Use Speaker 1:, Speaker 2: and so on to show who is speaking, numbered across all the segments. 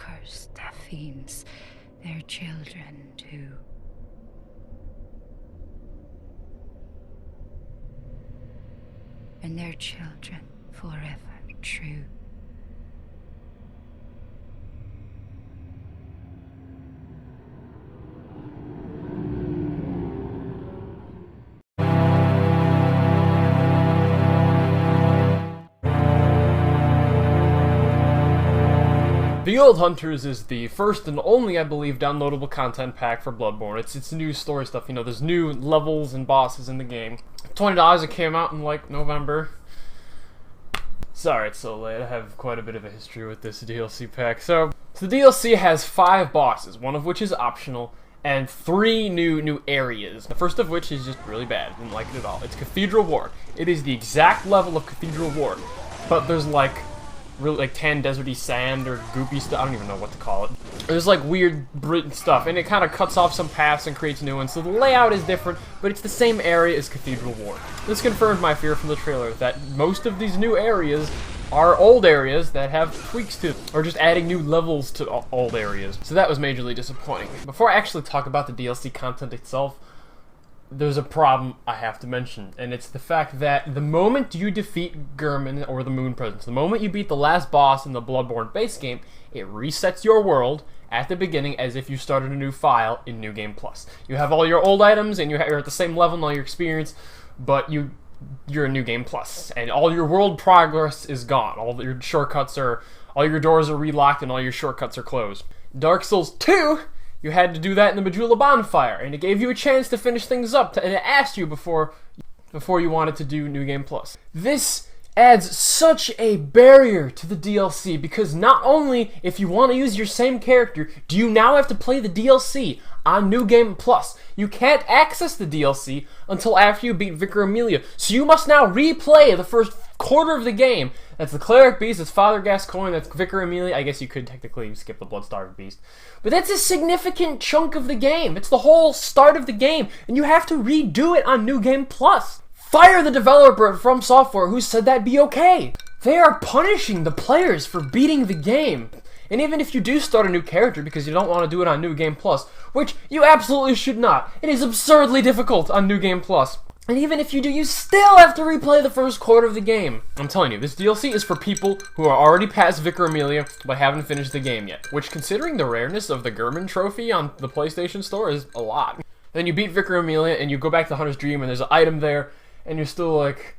Speaker 1: cursed that feeds their children too. And their children forever true.
Speaker 2: The Old Hunters is the first and only, I believe, downloadable content pack for Bloodborne. It's new story stuff, you know, there's new levels and bosses in the game. $20, it came out in, like, November. Sorry it's so late, I have quite a bit of a history with this DLC pack. So the DLC has 5 bosses, one of which is optional, and 3 new areas. The first of which is just really bad, didn't like it at all. It's Cathedral Ward. It is the exact level of Cathedral Ward, but there's, like, really like tan deserty sand or goopy stuff. I don't even know what to call it. There's like weird stuff, and it kind of cuts off some paths and creates new ones. So the layout is different, but it's the same area as Cathedral Ward. This confirmed my fear from the trailer that most of these new areas are old areas that have tweaks to them, or just adding new levels to old areas. So that was majorly disappointing. Before I actually talk about the DLC content itself, there's a problem I have to mention, and it's the fact that the moment you defeat Gehrman, or the Moon Presence, the moment you beat the last boss in the Bloodborne base game, it resets your world at the beginning as if you started a new file in New Game Plus. You have all your old items, and you're at the same level and all your experience, but you're in New Game Plus, and all your world progress is gone. All your shortcuts all your doors are relocked, and all your shortcuts are closed. Dark Souls 2, you had to do that in the Majula Bonfire, and it gave you a chance to finish things up, and it asked you before you wanted to do New Game Plus. This adds such a barrier to the DLC, because not only, if you want to use your same character, do you now have to play the DLC on New Game Plus. You can't access the DLC until after you beat Vicar Amelia, so you must now replay the first quarter of the game. That's the Cleric Beast, that's Father Gascoigne, that's Vicar Amelia. I guess you could technically skip the Bloodstarved Beast. But that's a significant chunk of the game. It's the whole start of the game, and you have to redo it on New Game Plus. Fire the developer from Software who said that'd be okay. They are punishing the players for beating the game. And even if you do start a new character because you don't want to do it on New Game Plus, which you absolutely should not, it is absurdly difficult on New Game Plus. And even if you do, you still have to replay the first quarter of the game. I'm telling you, this DLC is for people who are already past Vicar Amelia but haven't finished the game yet. Which, considering the rareness of the Gehrman trophy on the PlayStation Store, is a lot. Then you beat Vicar Amelia and you go back to Hunter's Dream and there's an item there, and you're still like,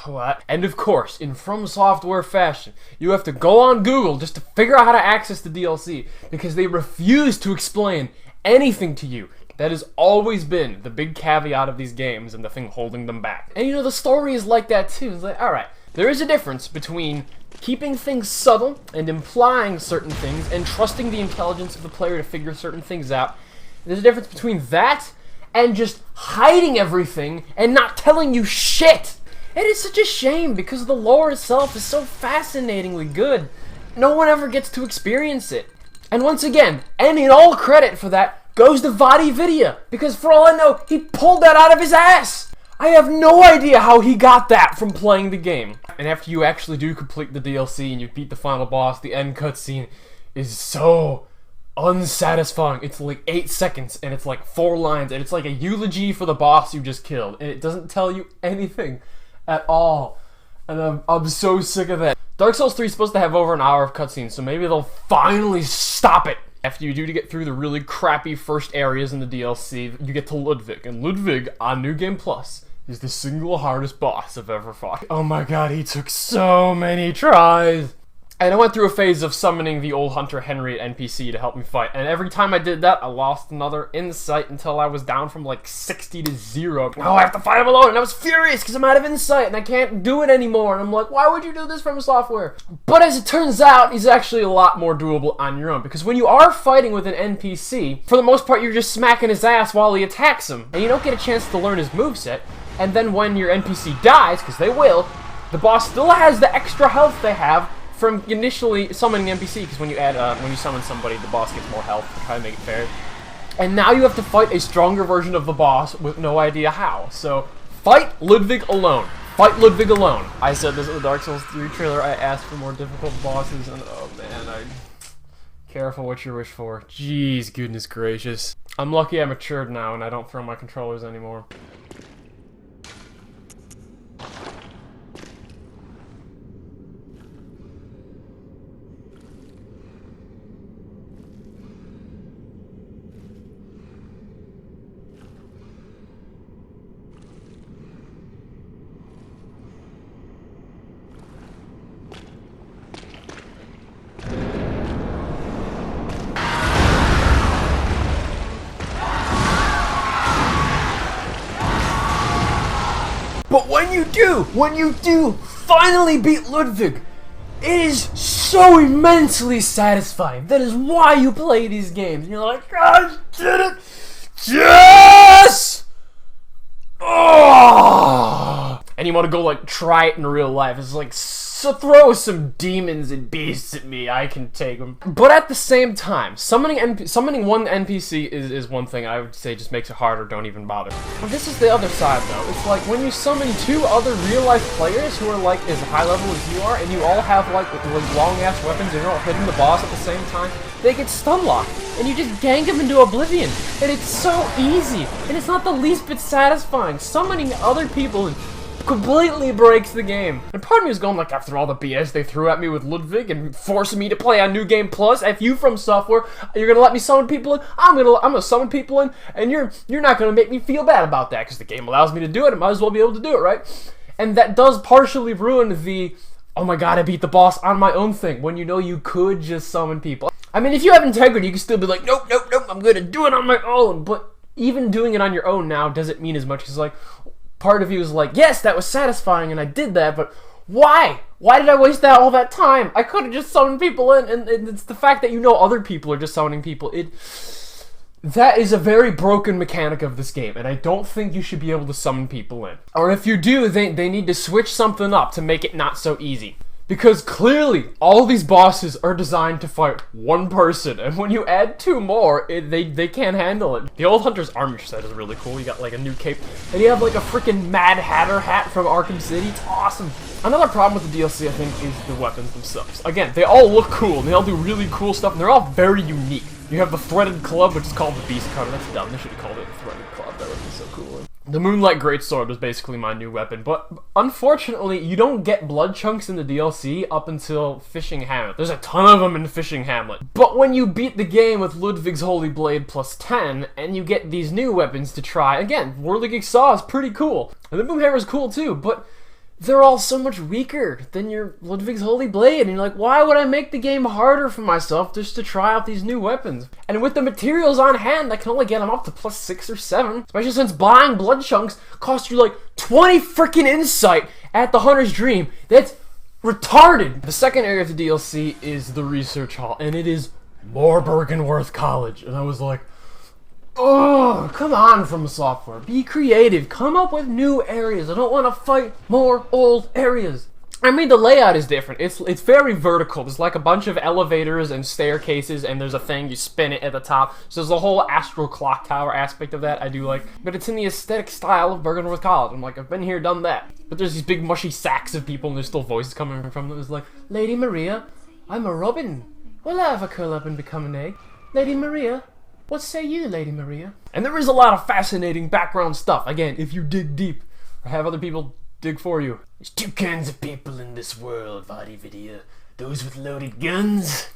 Speaker 2: what? And of course, in From Software fashion, you have to go on Google just to figure out how to access the DLC, because they refuse to explain anything to you. That has always been the big caveat of these games and the thing holding them back. And you know, the story is like that too. It's like, alright, there is a difference between keeping things subtle and implying certain things and trusting the intelligence of the player to figure certain things out. There's a difference between that and just hiding everything and not telling you shit. It is such a shame because the lore itself is so fascinatingly good. No one ever gets to experience it. And once again, and in all credit for that, goes to Vadi Vidya, because for all I know, he pulled that out of his ass! I have no idea how he got that from playing the game. And after you actually do complete the DLC and you beat the final boss, the end cutscene is so unsatisfying. It's like 8 seconds, and it's like 4 lines, and it's like a eulogy for the boss you just killed, and it doesn't tell you anything at all. And I'm so sick of that. Dark Souls 3 is supposed to have over an hour of cutscenes, so maybe they'll finally stop it. After you do to get through the really crappy first areas in the DLC, you get to Ludwig, and Ludwig on New Game Plus is the single hardest boss I've ever fought. Oh my god, he took so many tries. And I went through a phase of summoning the old Hunter Henry NPC to help me fight, and every time I did that, I lost another insight until I was down from like 60 to 0. Oh, I have to fight him alone, and I was furious because I'm out of insight and I can't do it anymore, and I'm like, why would you do this From Software? But as it turns out, he's actually a lot more doable on your own, because when you are fighting with an NPC, for the most part, you're just smacking his ass while he attacks him, and you don't get a chance to learn his moveset, and then when your NPC dies, because they will, the boss still has the extra health they have from initially summoning an NPC, because when you summon somebody, the boss gets more health to try to make it fair. And now you have to fight a stronger version of the boss with no idea how. So, fight Ludwig alone. Fight Ludwig alone. I said this in the Dark Souls 3 trailer, I asked for more difficult bosses, and oh man, Careful what you wish for. Jeez, goodness gracious. I'm lucky I matured now and I don't throw my controllers anymore. But when you do finally beat Ludwig, it is so immensely satisfying. That is why you play these games. And you're like, I did it! Yes! Oh! And you want to go like try it in real life. It's like, so throw some demons and beasts at me, I can take them. But at the same time, summoning one NPC is one thing I would say just makes it harder, don't even bother. But this is the other side though. It's like when you summon 2 other real-life players who are like as high level as you are, and you all have like long-ass weapons and you're all hitting the boss at the same time, they get stun locked, and you just gank them into oblivion. And it's so easy, and it's not the least bit satisfying. Summoning other people completely breaks the game. And part of me is going like, after all the BS they threw at me with Ludwig and forcing me to play on New Game Plus, if you from Software, you're gonna let me summon people in, I'm gonna summon people in, and you're not gonna make me feel bad about that, because the game allows me to do it, I might as well be able to do it, right? And that does partially ruin the, oh my god, I beat the boss on my own thing, when you know you could just summon people. I mean, if you have integrity, you can still be like, nope, nope, nope, I'm gonna do it on my own, but even doing it on your own now doesn't mean as much, because like, part of you is like, yes, that was satisfying and I did that, but why? Why did I waste all that time? I could have just summoned people in, and it's the fact that you know other people are just summoning people. That is a very broken mechanic of this game, and I don't think you should be able to summon people in. Or if you do, they need to switch something up to make it not so easy. Because clearly, all these bosses are designed to fight one person, and when you add 2 more, they can't handle it. The old Hunter's armor set is really cool. You got like a new cape, and you have like a freaking Mad Hatter hat from Arkham City. It's awesome. Another problem with the DLC, I think, is the weapons themselves. Again, they all look cool, and they all do really cool stuff, and they're all very unique. You have the Threaded Club, which is called the Beast Cutter. That's dumb. They should have called it the Threaded Club. That would be so cool. The Moonlight Greatsword was basically my new weapon, but unfortunately, you don't get blood chunks in the DLC up until Fishing Hamlet. There's a ton of them in Fishing Hamlet. But when you beat the game with Ludwig's Holy Blade plus 10, and you get these new weapons to try, again, Whirligig Saw is pretty cool, and the Boomhammer is cool too, but they're all so much weaker than your Ludwig's Holy Blade, and you're like, why would I make the game harder for myself just to try out these new weapons? And with the materials on hand, I can only get them up to plus 6 or 7, especially since buying blood chunks costs you like 20 freaking insight at the Hunter's Dream. That's retarded! The second area of the DLC is the Research Hall, and it is more Bergenworth College, and I was like, oh, come on, From Software. Be creative. Come up with new areas. I don't want to fight more old areas. I mean, the layout is different. It's very vertical. There's like a bunch of elevators and staircases, and there's a thing, you spin it at the top. So there's a whole Astral Clock Tower aspect of that I do like. But it's in the aesthetic style of Bergenworth College. I'm like, I've been here, done that. But there's these big mushy sacks of people, and there's still voices coming from them. It's like, Lady Maria, I'm a robin. Will I ever curl up and become an egg? Lady Maria, what say you, Lady Maria? And there is a lot of fascinating background stuff. Again, if you dig deep, or have other people dig for you. There's 2 kinds of people in this world, Vadi Vidya. Those with loaded guns,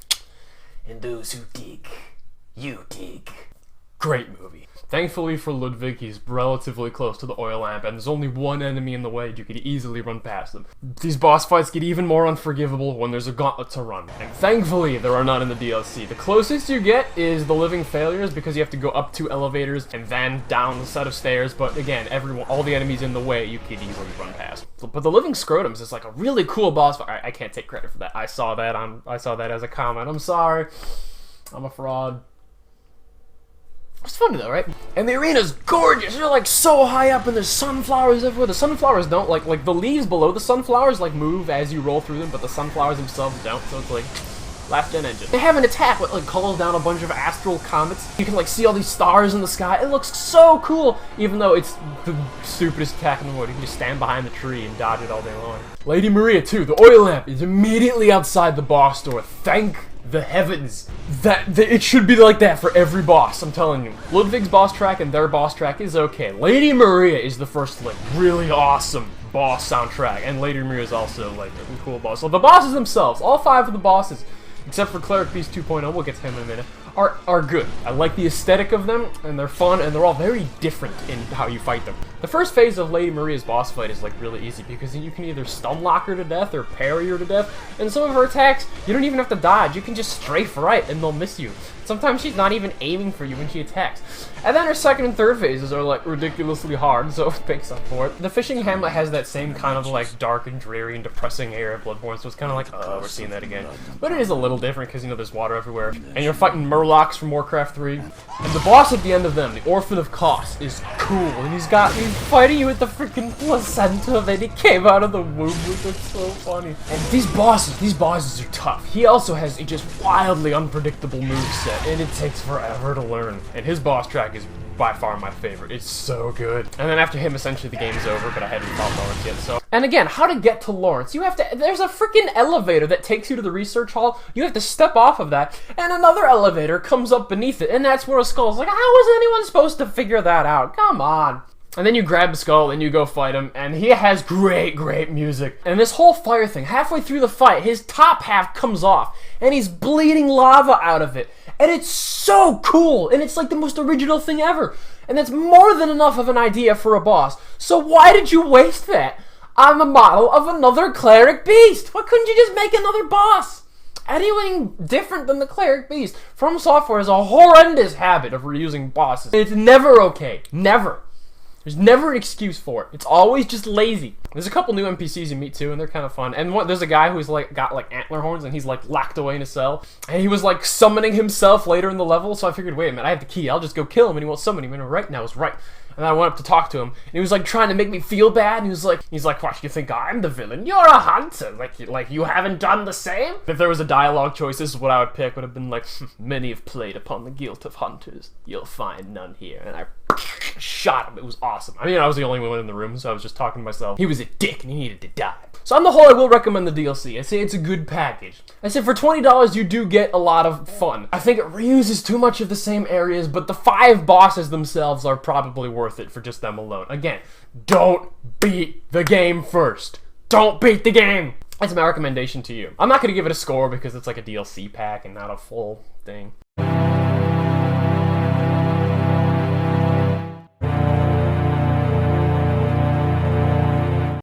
Speaker 2: and those who dig. You dig. Great movie. Thankfully for Ludwig, he's relatively close to the oil lamp, and there's only one enemy in the way. You could easily run past them. These boss fights get even more unforgivable when there's a gauntlet to run, and thankfully there are none in the DLC. The closest you get is the Living Failures, because you have to go up 2 elevators and then down a set of stairs, but again, all the enemies in the way you could easily run past. But the Living Scrotums is like a really cool boss fight. I can't take credit for that. I saw that as a comment. I'm sorry. I'm a fraud. It's funny though, right? And the arena's gorgeous. You're like so high up, and there's sunflowers everywhere. The sunflowers don't like the leaves below the sunflowers like move as you roll through them, but the sunflowers themselves don't. So it's like last gen engine. They have an attack that like calls down a bunch of astral comets. You can like see all these stars in the sky. It looks so cool, even though it's the stupidest attack in the world. You can just stand behind the tree and dodge it all day long. Lady Maria too. The oil lamp is immediately outside the boss door. Thank the heavens. It should be like that for every boss, I'm telling you. Ludwig's boss track and their boss track is okay. Lady Maria is the first, like, really awesome boss soundtrack, and Lady Maria is also, like, a cool boss. So the bosses themselves, all 5 of the bosses, except for Cleric Beast 2.0, we'll get to him in a minute, are good. I like the aesthetic of them, and they're fun, and they're all very different in how you fight them. The first phase of Lady Maria's boss fight is like really easy because you can either stun lock her to death or parry her to death, and some of her attacks, you don't even have to dodge, you can just strafe right and they'll miss you. Sometimes she's not even aiming for you when she attacks. And then her second and third phases are like ridiculously hard, so it makes up for it. The fishing hamlet has that same kind of like dark and dreary and depressing air of Bloodborne, so it's kind of like, oh, we're seeing that again. But it is a little different because, you know, there's water everywhere. And you're fighting Murlocs from Warcraft 3. And the boss at the end of them, the Orphan of Kos, is cool. And he's fighting you with the freaking placenta that he came out of the womb with. It's so funny. And these bosses are tough. He also has a just wildly unpredictable moveset, and it takes forever to learn. And his boss track is by far my favorite. It's so good. And then after him, essentially the game's over, but I hadn't fought Lawrence yet, so. And again, how to get to Lawrence. You have to, there's a freaking elevator that takes you to the research hall. You have to step off of that, and another elevator comes up beneath it, and that's where a skull's like, how was anyone supposed to figure that out? Come on. And then you grab the skull and you go fight him, and he has great music. And this whole fire thing, halfway through the fight, his top half comes off, and he's bleeding lava out of it. And it's so cool, and it's like the most original thing ever. And that's more than enough of an idea for a boss. So why did you waste that on the model of another Cleric Beast? Why couldn't you just make another boss? Anything different than the Cleric Beast. From Software has a horrendous habit of reusing bosses. It's never okay. Never. There's never an excuse for it. It's always just lazy. There's a couple new NPCs you meet too, and they're kind of fun. And there's a guy who's like got like antler horns, and he's like locked away in a cell. And he was like summoning himself later in the level, so I figured, wait a minute, I have the key. I'll just go kill him, and he won't summon him. And right now is right. And I went up to talk to him, and he was like trying to make me feel bad. And he's like, what? You think I'm the villain? You're a hunter. Like you haven't done the same. If there was a dialogue choice, this is what I would pick. Would have been like, many have played upon the guilt of hunters. You'll find none here. And I shot him. It was awesome. I mean, I was the only one in the room, so I was just talking to myself. He was a dick, and he needed to die. So on the whole, I will recommend the DLC. I say it's a good package. I said for $20, you do get a lot of fun. I think it reuses too much of the same areas, but the 5 bosses themselves are probably worth it for just them alone. Again, don't beat the game first. Don't beat the game. That's my recommendation to you. I'm not going to give it a score because it's like a DLC pack and not a full thing.